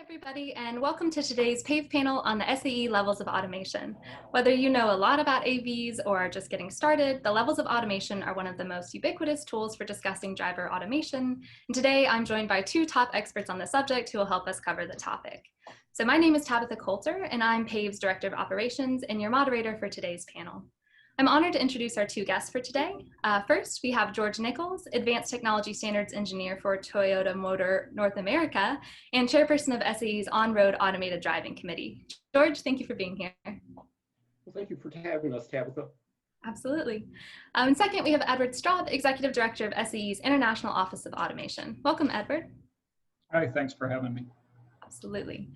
Everybody, and welcome to today's PAVE panel on the SAE levels of automation. Whether you know a lot about AVs or are just getting started, the levels of automation are one of the most ubiquitous tools for discussing driver automation. And today I'm joined by two top experts on the subject who will help us cover the topic. So my name is Tabitha Coulter, and I'm PAVE's Director of Operations and your moderator for today's panel. I'm honored to introduce our two guests for today. First, we have George Nicols, Advanced Technology Standards Engineer for Toyota Motor North America and Chairperson of SAE's On-Road Automated Driving Committee. George, thank you for being here. Well, thank you for having us, Tabitha. Absolutely. And second, we have Edward Straub, Executive Director of SAE's International Office of Automation. Welcome, Edward. Hi, thanks for having me. Absolutely.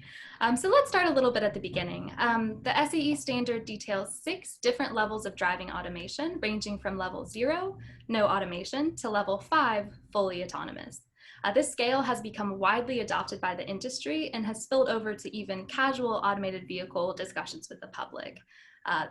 So let's start a little bit at the beginning. The SAE standard details 6 different levels of driving automation, ranging from level 0, no automation, to level 5, fully autonomous. This scale has become widely adopted by the industry and has spilled over to even casual automated vehicle discussions with the public.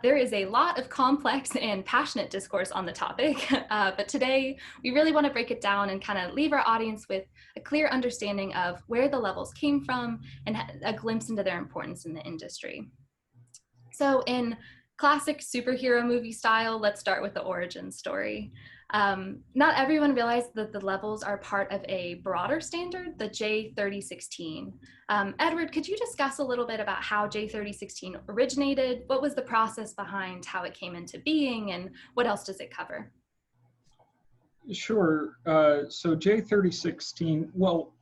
There is a lot of complex and passionate discourse on the topic, but today we really want to break it down and kind of leave our audience with a clear understanding of where the levels came from and a glimpse into their importance in the industry. So in classic superhero movie style, let's start with the origin story. Not everyone realized that the levels are part of a broader standard, the J3016. Edward, could you discuss a little bit about how J3016 originated? What was the process behind how it came into being, and what else does it cover? Sure. So J3016, well,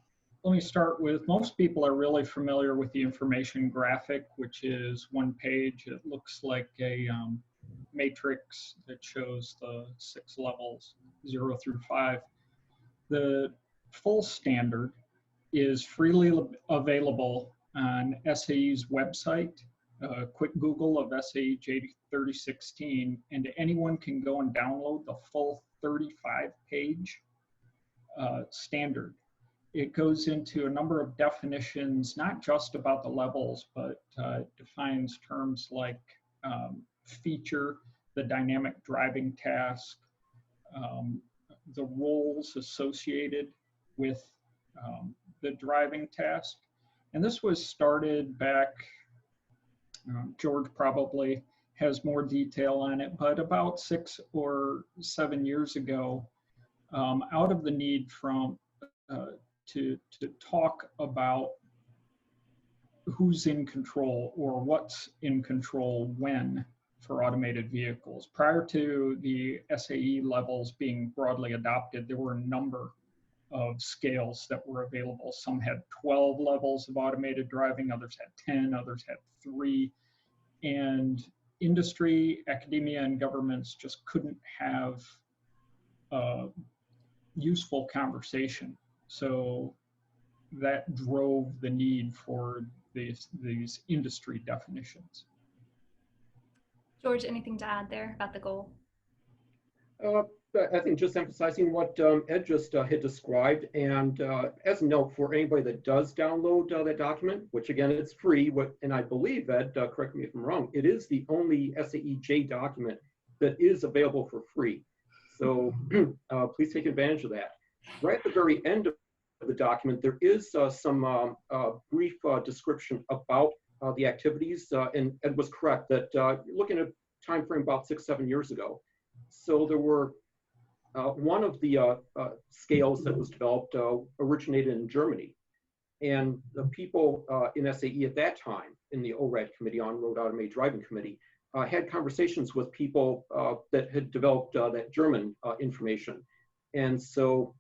let me start with, most people are really familiar with the information graphic, which is one page. It looks like a matrix that shows the 6 levels, 0 through 5. The full standard is freely available on SAE's website. A quick Google of SAE J3016, and anyone can go and download the full 35-page standard. It goes into a number of definitions, not just about the levels, but defines terms like feature, the dynamic driving task, the roles associated with the driving task. And this was started back, George probably has more detail on it, but about 6 or 7 years ago, out of the need from to talk about who's in control or what's in control when for automated vehicles. Prior to the SAE levels being broadly adopted, there were a number of scales that were available. Some had 12 levels of automated driving, others had 10, others had 3. And industry, academia, and governments just couldn't have a useful conversation. So that drove the need for these industry definitions. George, anything to add there about the goal? I think just emphasizing what Ed just had described, and as a note for anybody that does download that document, which again, it's free, and I believe, Ed, correct me if I'm wrong, it is the only SAEJ document that is available for free. So please take advantage of that. Right at the very end of the document, there is some brief description about the activities, and Ed was correct that you're looking at a time frame about 6-7 years ago. So there were one of the scales that was developed originated in Germany, and the people in SAE at that time, in the ORAD committee, On-Road Automated Driving Committee, had conversations with people that had developed that German information. And so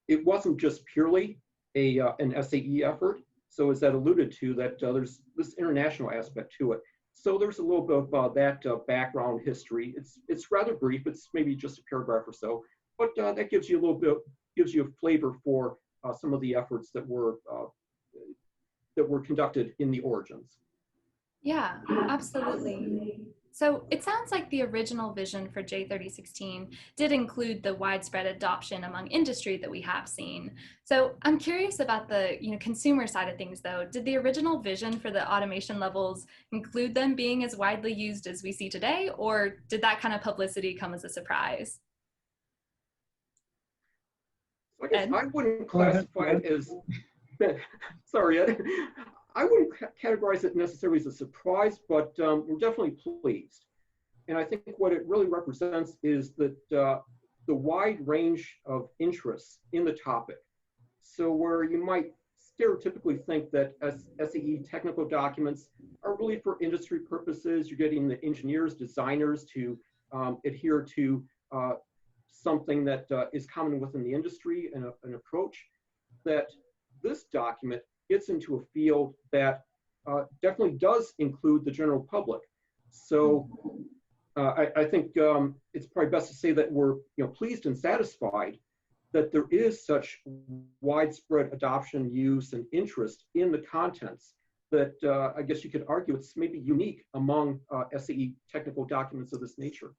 it wasn't just purely an SAE effort. So as that alluded to, that there's this international aspect to it. So there's a little bit of that background history. It's rather brief. It's maybe just a paragraph or so, but that gives you a little bit, gives you a flavor for some of the efforts that were conducted in the origins. Yeah, absolutely. So it sounds like the original vision for J3016 did include the widespread adoption among industry that we have seen. So I'm curious about the consumer side of things, though. Did the original vision for the automation levels include them being as widely used as we see today, or did that kind of publicity come as a surprise? I guess I wouldn't classify it as Sorry, I wouldn't categorize it necessarily as a surprise, but we're definitely pleased. And I think what it really represents is that the wide range of interests in the topic. So where you might stereotypically think that SAE technical documents are really for industry purposes, you're getting the engineers, designers to adhere to something that is common within the industry and an approach, that this document gets into a field that definitely does include the general public. So I think it's probably best to say that we're pleased and satisfied that there is such widespread adoption, use, and interest in the contents that I guess you could argue it's maybe unique among SAE technical documents of this nature.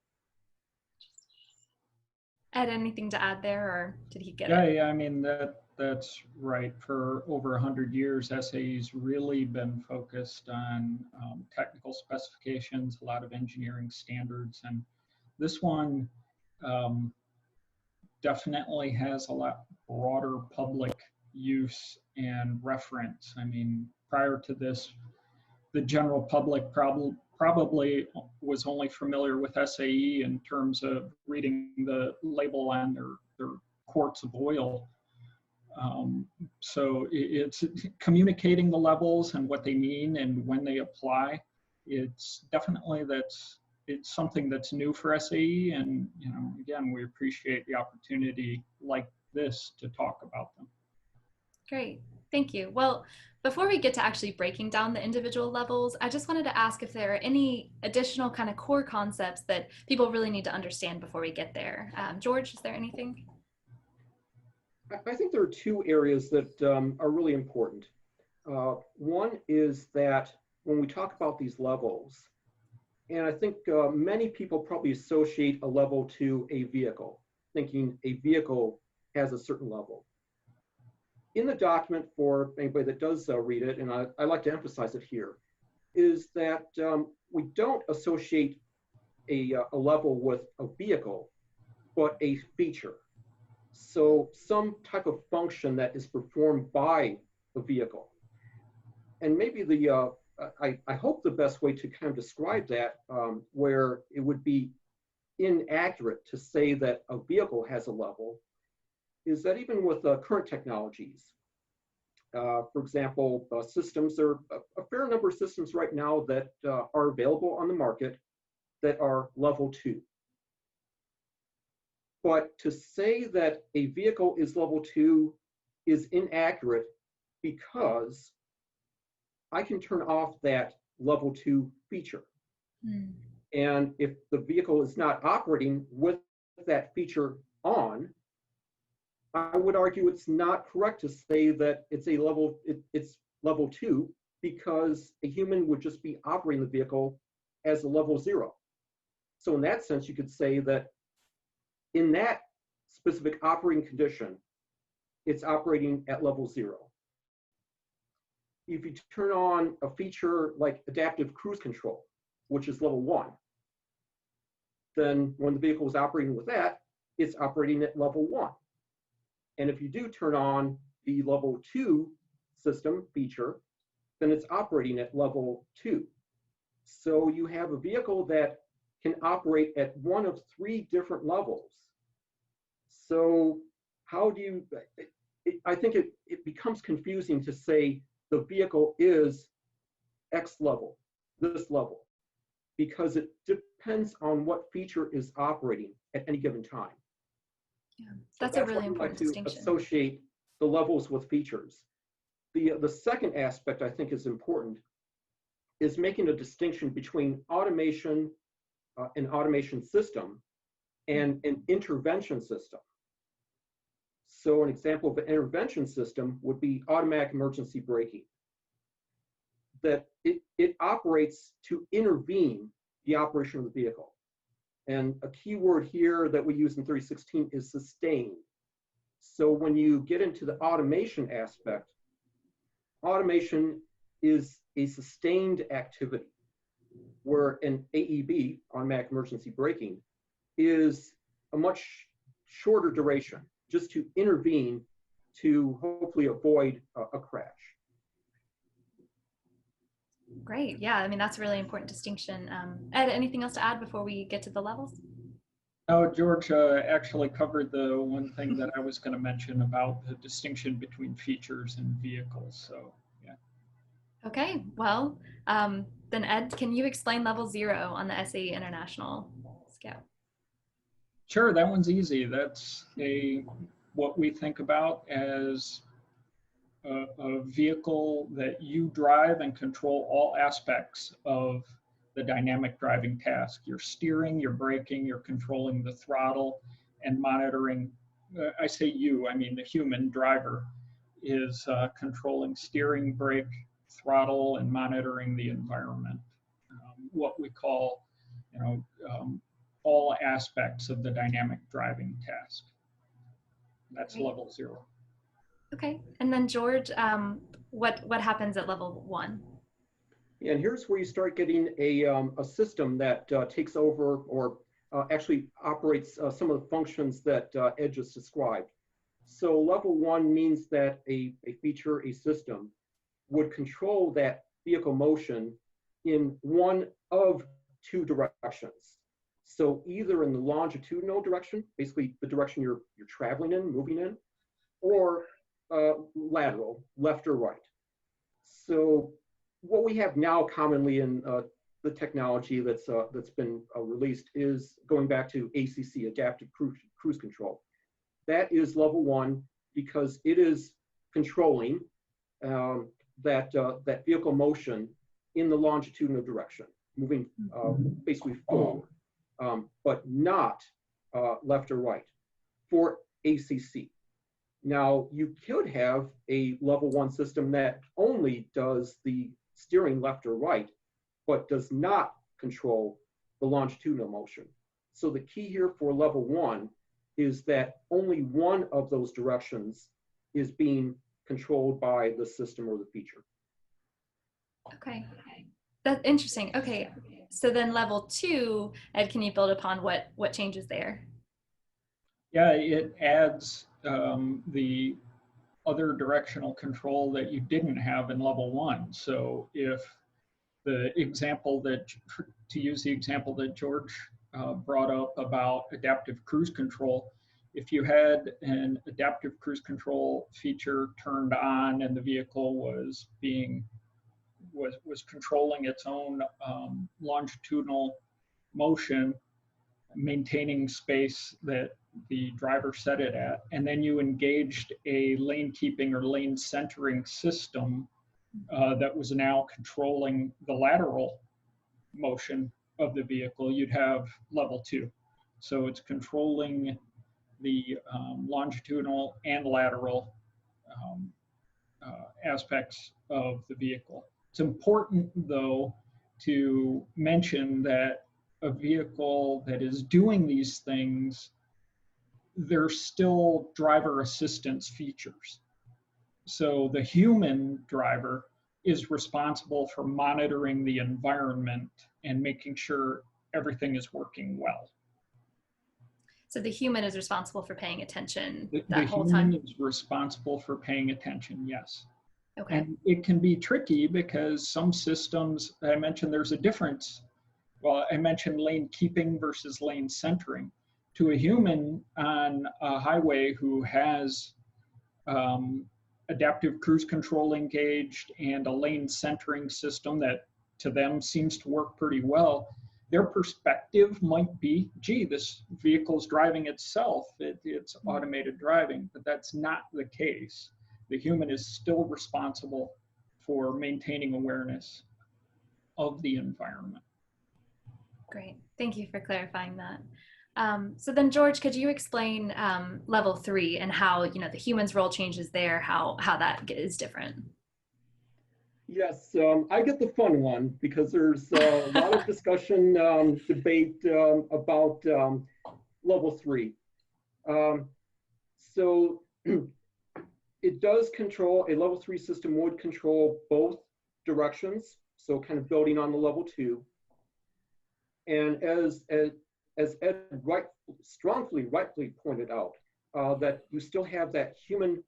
Ed, anything to add there, or did he get it? it? Yeah, I mean, that's right. For over 100 years, SAE's really been focused on technical specifications, a lot of engineering standards, and this one definitely has a lot broader public use and reference. I mean, prior to this, the general public probably was only familiar with SAE in terms of reading the label on their quarts of oil. So it's communicating the levels and what they mean and when they apply. It's definitely it's something that's new for SAE, and again, we appreciate the opportunity like this to talk about them. Great, thank you. Well, before we get to actually breaking down the individual levels, I just wanted to ask if there are any additional kind of core concepts that people really need to understand before we get there. George, is there anything? I think there are two areas that are really important. One is that when we talk about these levels, and I think many people probably associate a level to a vehicle, thinking a vehicle has a certain level. In the document, for anybody that does read it, and I like to emphasize it here, is that we don't associate a level with a vehicle, but a feature. So some type of function that is performed by the vehicle. And maybe I hope the best way to kind of describe that, where it would be inaccurate to say that a vehicle has a level, is that even with current technologies, for example, systems, there are a fair number of systems right now that are available on the market that are level 2. But to say that a vehicle is level 2 is inaccurate, because I can turn off that level 2 feature. And if the vehicle is not operating with that feature on, I would argue it's not correct to say that it's level 2, because a human would just be operating the vehicle as a level 0. So in that sense, you could say that in that specific operating condition, it's operating at level 0. If you turn on a feature like adaptive cruise control, which is level 1, then when the vehicle is operating with that, it's operating at level 1. And if you do turn on the level 2 system feature, then it's operating at level 2. So you have a vehicle that can operate at one of 3 different levels. So how do you, I think it becomes confusing to say the vehicle is X level, this level, because it depends on what feature is operating at any given time. Yeah, that's a really important distinction. Associate the levels with features. The second aspect I think is important is making a distinction between automation, an automation system, and an intervention system. So an example of an intervention system would be automatic emergency braking. That it operates to intervene the operation of the vehicle. And a key word here that we use in 3016 is sustain. So when you get into the automation aspect, automation is a sustained activity, where an AEB, automatic emergency braking, is a much shorter duration, just to intervene to hopefully avoid a crash. Great. Yeah, I mean, that's a really important distinction. Ed, anything else to add before we get to the levels? No, George actually covered the one thing that I was going to mention about the distinction between features and vehicles. So, yeah. Okay, well, then Ed, can you explain level 0 on the SAE International scale? Sure, that one's easy. That's what we think about as a vehicle that you drive and control all aspects of the dynamic driving task. You're steering, you're braking, you're controlling the throttle and monitoring. I say you, I mean the human driver is controlling steering, brake, throttle, and monitoring the environment. What we call, all aspects of the dynamic driving task. That's level 0. Okay, and then George, what happens at level 1? And here's where you start getting a system that takes over or actually operates some of the functions that Ed just described. So level 1 means that a feature, a system, would control that vehicle motion in one of 2 directions. So either in the longitudinal direction, basically the direction you're traveling in, moving in, or lateral, left or right. So what we have now commonly in the technology that's been released is going back to ACC, adaptive cruise control. That is level 1 because it is controlling that vehicle motion in the longitudinal direction, moving basically forward, but not left or right for ACC. Now, you could have a level 1 system that only does the steering left or right, but does not control the longitudinal motion. So the key here for level 1 is that only one of those directions is being controlled by the system or the feature. Okay, that's interesting. Okay, so then level 2, Ed, can you build upon what changes there? Yeah, it adds the other directional control that you didn't have in level 1. So if the example to use the example that George brought up about adaptive cruise control, if you had an adaptive cruise control feature turned on and the vehicle was controlling its own longitudinal motion, maintaining space that the driver set it at, and then you engaged a lane keeping or lane centering system that was now controlling the lateral motion of the vehicle, you'd have level 2. So it's controlling the longitudinal and lateral aspects of the vehicle. It's important, though, to mention that a vehicle that is doing these things, there's still driver assistance features. So the human driver is responsible for monitoring the environment and making sure everything is working well. So the human is responsible for paying attention The whole time? human is responsible for paying attention, yes. Okay. And it can be tricky because some systems, I mentioned there's a difference. Well, I mentioned lane keeping versus lane centering. To a human on a highway who has adaptive cruise control engaged and a lane centering system that to them seems to work pretty well, their perspective might be, gee, this vehicle's driving itself, it's automated driving, but that's not the case. The human is still responsible for maintaining awareness of the environment. Great, thank you for clarifying that. So then, George, could you explain level 3 and how the human's role changes there, how that is different? Yes, I get the fun one because there's a lot of discussion, debate about level 3. So it does control, a level 3 system would control both directions, so kind of building on the level 2. And as Ed rightfully pointed out, that you still have that human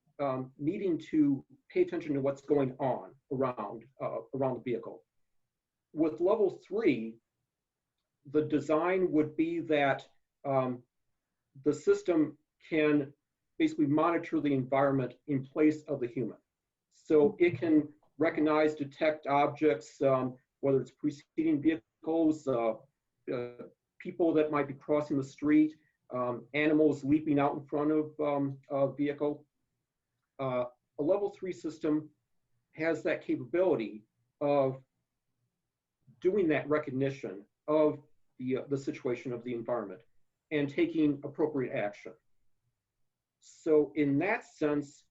needing to pay attention to what's going on around the vehicle. With level 3, the design would be that the system can basically monitor the environment in place of the human. So it can recognize, detect objects, whether it's preceding vehicles, people that might be crossing the street, animals leaping out in front of a vehicle. A level 3 system has that capability of doing that recognition of the situation of the environment and taking appropriate action. So in that sense,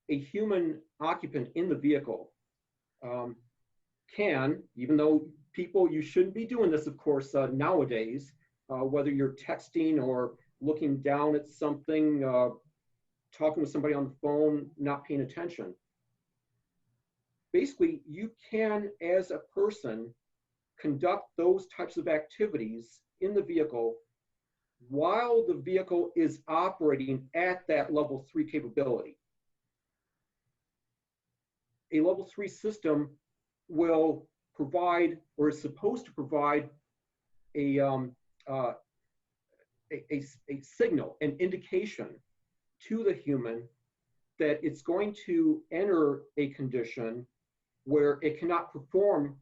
a human occupant in the vehicle can, even though people, you shouldn't be doing this, of course, nowadays, whether you're texting or looking down at something, talking with somebody on the phone, not paying attention. Basically, you can, as a person, conduct those types of activities in the vehicle while the vehicle is operating at that level 3 capability. A level 3 system will provide, or is supposed to provide, a signal, an indication to the human that it's going to enter a condition where it cannot perform,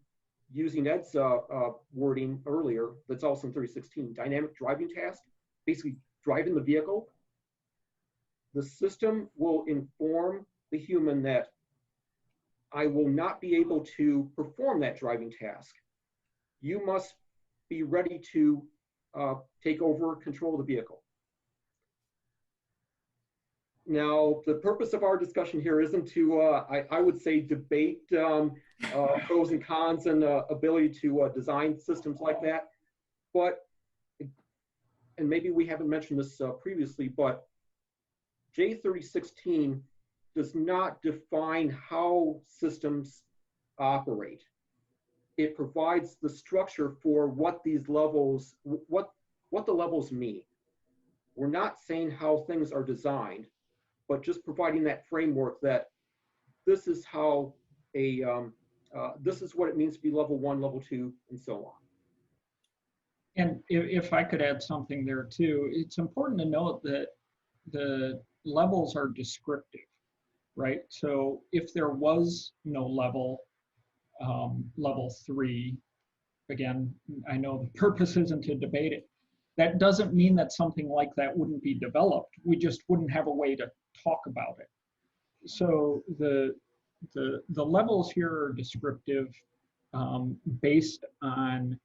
using Ed's wording earlier, that's also in 3016, dynamic driving task, basically driving the vehicle. The system will inform the human that I will not be able to perform that driving task. You must be ready to take over control of the vehicle. Now, the purpose of our discussion here isn't to, I would say, debate pros and cons and ability to design systems like that. But, and maybe we haven't mentioned this previously, but J3016 does not define how systems operate. It provides the structure for what these levels, what the levels mean. We're not saying how things are designed, but just providing that framework that this is how this is what it means to be level 1, level 2, and so on. And if I could add something there too, it's important to note that the levels are descriptive, right? So if there was no level, level 3, again, I know the purpose isn't to debate it. That doesn't mean that something like that wouldn't be developed. We just wouldn't have a way to talk about it. So the levels here are descriptive based on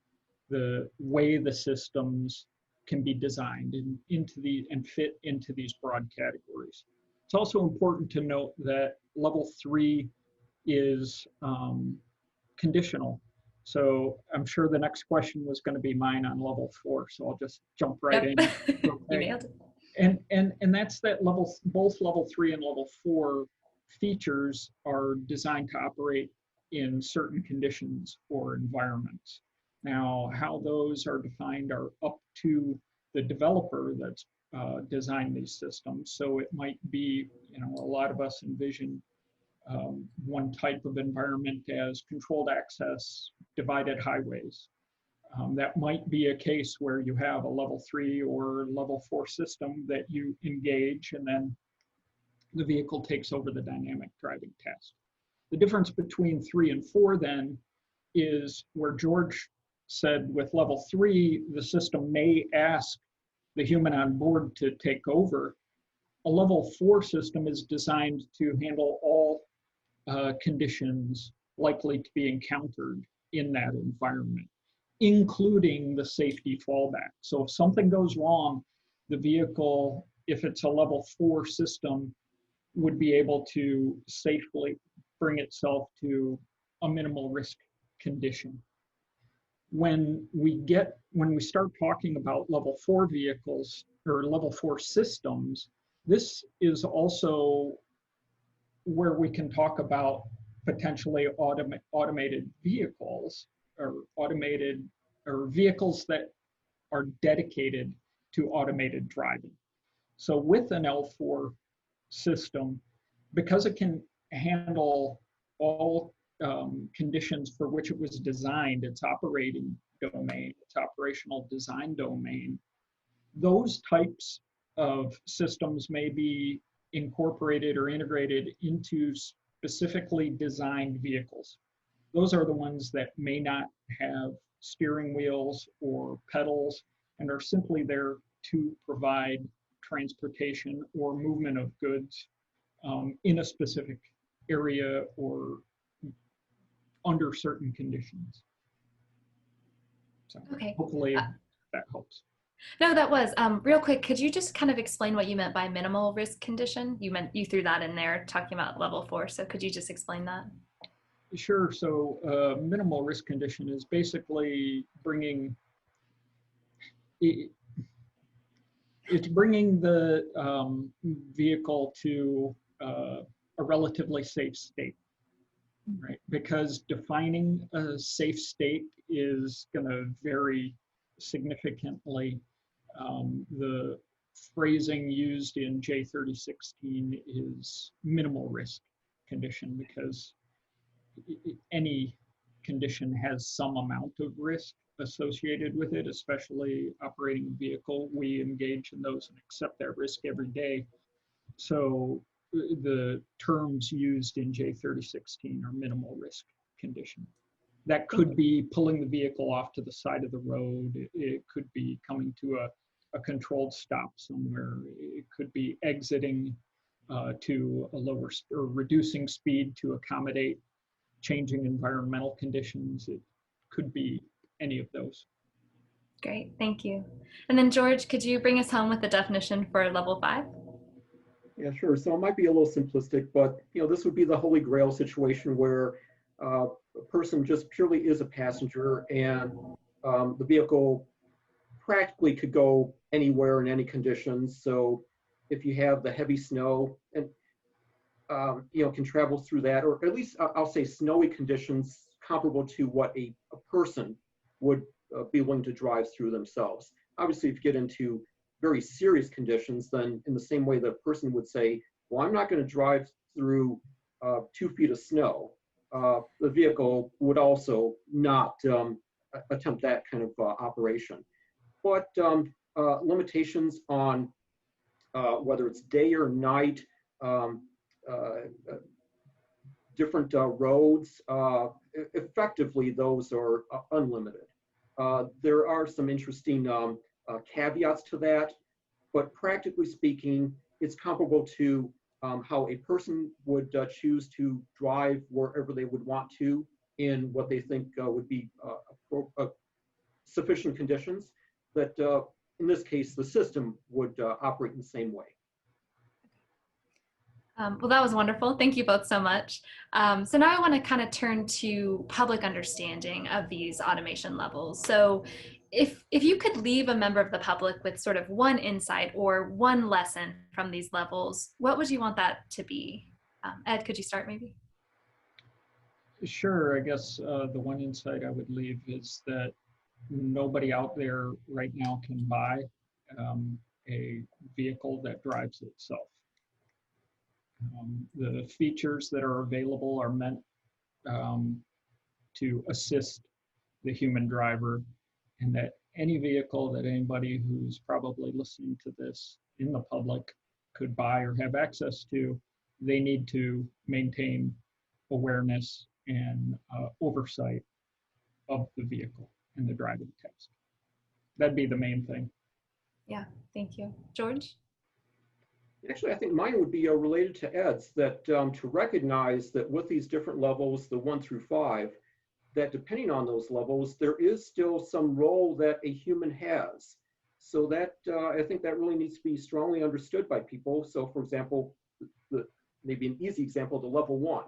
the way the systems can be designed and fit into these broad categories. It's also important to note that level 3 is conditional. So I'm sure the next question was going to be mine on level 4. So I'll just jump right in. You nailed it. And that's that both level 3 and level 4 features are designed to operate in certain conditions or environments. Now, how those are defined are up to the developer that's designed these systems. So it might be, a lot of us envision one type of environment as controlled access, divided highways. That might be a case where you have a level 3 or level 4 system that you engage, and then the vehicle takes over the dynamic driving task. The difference between 3 and 4 then is where George said with level 3, the system may ask the human on board to take over. A level 4 system is designed to handle all conditions likely to be encountered in that environment, including the safety fallback. So if something goes wrong, the vehicle, if it's a level 4 system, would be able to safely bring itself to a minimal risk condition. When we start talking about level 4 vehicles or level 4 systems, this is also where we can talk about potentially automated vehicles or vehicles that are dedicated to automated driving. So with an L4 system, because it can handle all conditions for which it was designed, its operating domain, its operational design domain, those types of systems may be incorporated or integrated into specifically designed vehicles. Those are the ones that may not have steering wheels or pedals and are simply there to provide transportation or movement of goods in a specific area or under certain conditions. So Okay. hopefully that helps. No, that was real quick. Could you just kind of explain what you meant by minimal risk condition? You threw that in there talking about level 4. So could you just explain that? Sure. So minimal risk condition is basically bringing it's bringing the vehicle to a relatively safe state, right? Because defining a safe state is going to vary significantly. The phrasing used in J3016 is minimal risk condition because any condition has some amount of risk associated with it, especially operating a vehicle. We engage in those and accept that risk every day. So the terms used in J3016 are minimal risk condition. That could be pulling the vehicle off to the side of the road. It could be coming to a controlled stop somewhere. It could be exiting to a lower or reducing speed to accommodate changing environmental conditions. It could be any of those. Great, thank you. And then George, could you bring us home with the definition for level 5? Yeah, sure. So it might be a little simplistic, but this would be the holy grail situation where a person just purely is a passenger, and the vehicle practically could go anywhere in any conditions. So if you have the heavy snow and can travel through that, or at least I'll say snowy conditions comparable to what a person would be willing to drive through themselves. Obviously, if you get into very serious conditions, then in the same way the person would say, well, I'm not going to drive through 2 feet of snow, the vehicle would also not attempt that kind of operation. But limitations on whether it's day or night, different roads, effectively those are unlimited. There are some interesting caveats to that, but practically speaking, it's comparable to how a person would choose to drive wherever they would want to in what they think would be sufficient conditions, that in this case, the system would operate in the same way. Well, that was wonderful. Thank you both so much. So now I want to kind of turn to public understanding of these automation levels. So if you could leave a member of the public with sort of one insight or one lesson from these levels, what would you want that to be? Ed, could you start maybe? Sure. I guess the one insight I would leave is that nobody out there right now can buy a vehicle that drives itself. The features that are available are meant to assist the human driver, and that any vehicle that anybody who's probably listening to this in the public could buy or have access to, they need to maintain awareness and oversight of the vehicle and the driving test. That'd be the main thing. Yeah, thank you. George? Actually, I think mine would be related to Ed's, that to recognize that with these different levels, the 1 through 5, that depending on those levels, there is still some role that a human has. So that I think that really needs to be strongly understood by people. So for example, maybe an easy example, the level 1,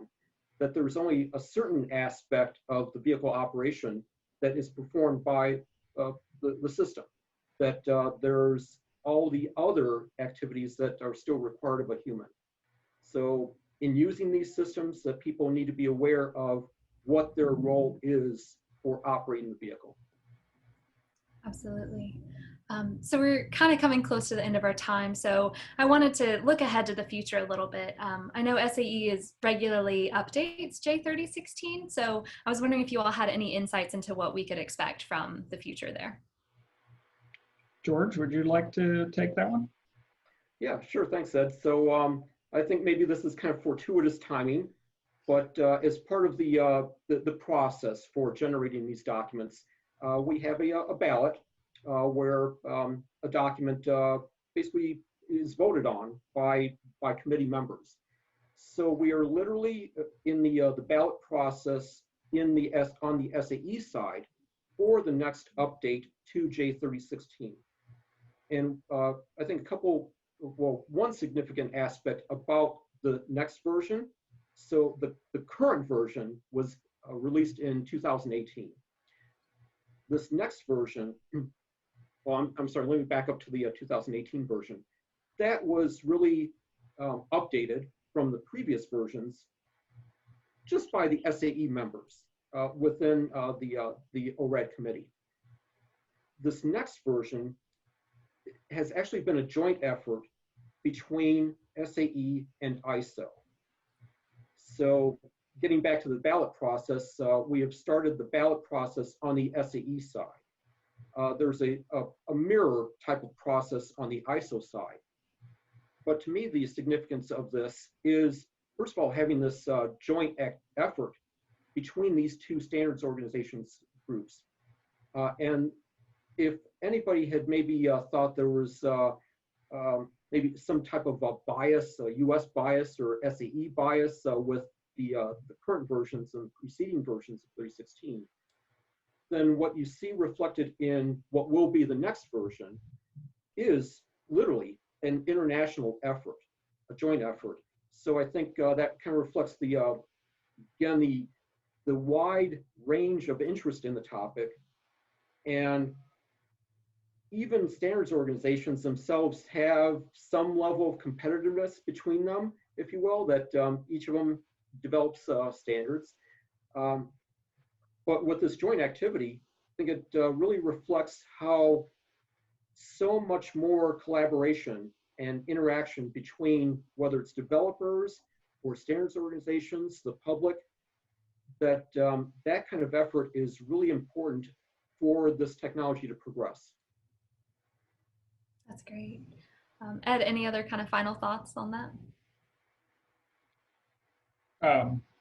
that there's only a certain aspect of the vehicle operation that is performed by the system, that there's all the other activities that are still required of a human. So in using these systems, that people need to be aware of what their role is for operating the vehicle. Absolutely. So we're kind of coming close to the end of our time. So I wanted to look ahead to the future a little bit. I know SAE is regularly updates J3016. So I was wondering if you all had any insights into what we could expect from the future there. George, would you like to take that one? Yeah, sure. Thanks, Ed. So I think maybe this is kind of fortuitous timing, but as part of the process for generating these documents, we have a ballot where a document basically is voted on by committee members. So we are literally in the ballot process on the SAE side for the next update to J3016. And I think one significant aspect about the next version. So the current version was released in 2018. This next version, well, I'm sorry, let me back up to the 2018 version. That was really updated from the previous versions just by the SAE members within the ORAD committee. This next version has actually been a joint effort between SAE and ISO. So getting back to the ballot process, we have started the ballot process on the SAE side. There's a mirror type of process on the ISO side. But to me, the significance of this is, first of all, having this joint effort between these two standards organizations groups. And if anybody had maybe thought there was maybe some type of a bias, a US bias or SAE bias with the current versions and preceding versions of 3016, then what you see reflected in what will be the next version is literally an international effort, a joint effort. So I think that kind of reflects again, the wide range of interest in the topic, and even standards organizations themselves have some level of competitiveness between them, if you will, that each of them develops standards. But with this joint activity, I think it really reflects how so much more collaboration and interaction between whether it's developers or standards organizations, the public, that that kind of effort is really important for this technology to progress. That's great. Ed, any other kind of final thoughts on that?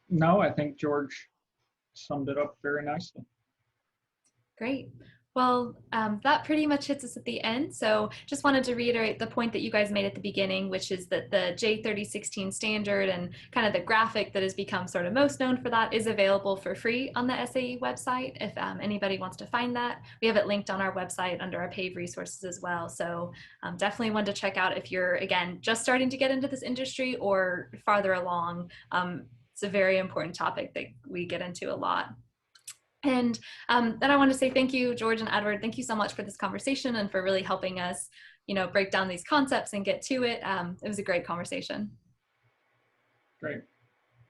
No, I think George summed it up very nicely. Great. Well, that pretty much hits us at the end. So just wanted to reiterate the point that you guys made at the beginning, which is that the J3016 standard and kind of the graphic that has become sort of most known for that is available for free on the SAE website. If anybody wants to find that, we have it linked on our website under our PAVE resources as well. So definitely one to check out if you're, again, just starting to get into this industry or farther along. It's a very important topic that we get into a lot. And then I want to say thank you, George and Edward. Thank you so much for this conversation and for really helping us, break down these concepts and get to it. It was a great conversation. Great.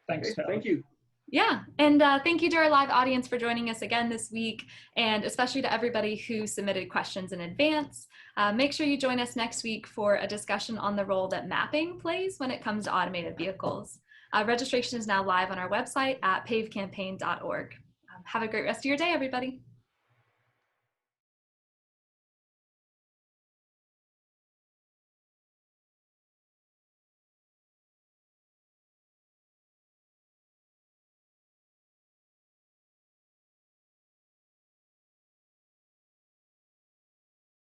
Thanks. Okay, thank you. Yeah, and thank you to our live audience for joining us again this week, and especially to everybody who submitted questions in advance. Make sure you join us next week for a discussion on the role that mapping plays when it comes to automated vehicles. Registration is now live on our website at pavecampaign.org. Have a great rest of your day, everybody.